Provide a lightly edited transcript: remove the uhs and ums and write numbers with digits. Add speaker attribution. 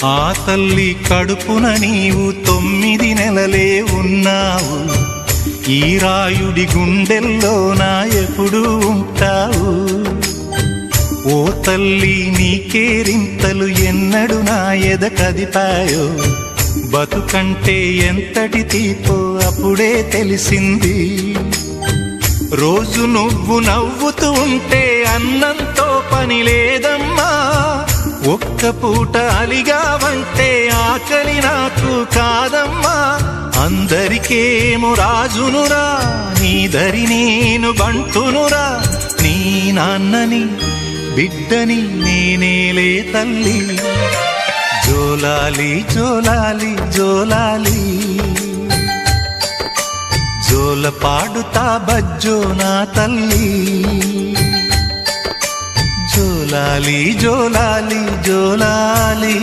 Speaker 1: ఆ తల్లి కడుపున నీవు 9 నెలలే ఉన్నావు. ఈ రాయుడి గుండెల్లో నా ఎప్పుడు ఉంటావు. ఓ తల్లి నీ కేరింతలు ఎన్నడు నా ఎద కదిపాయో. బతుకంటే ఎంతటి తీపో అప్పుడే తెలిసింది. రోజు నువ్వు నవ్వుతూ ఉంటే అన్నంతో పని లేదమ్మా. ఒక్క పూట అలిగావంటే ఆకలి నాకు కాదమ్మా. అందరికేమో రాజునురా, నీ దరి నేను బంటునురా. నీ నాన్నని బిడ్డని నేనేలే తల్లి. జోలాలి జోలాలి జోలాలి, జోల పాడుతా బజ్జో నా తల్లి. జోలాలి జోలాలి జోలాలి.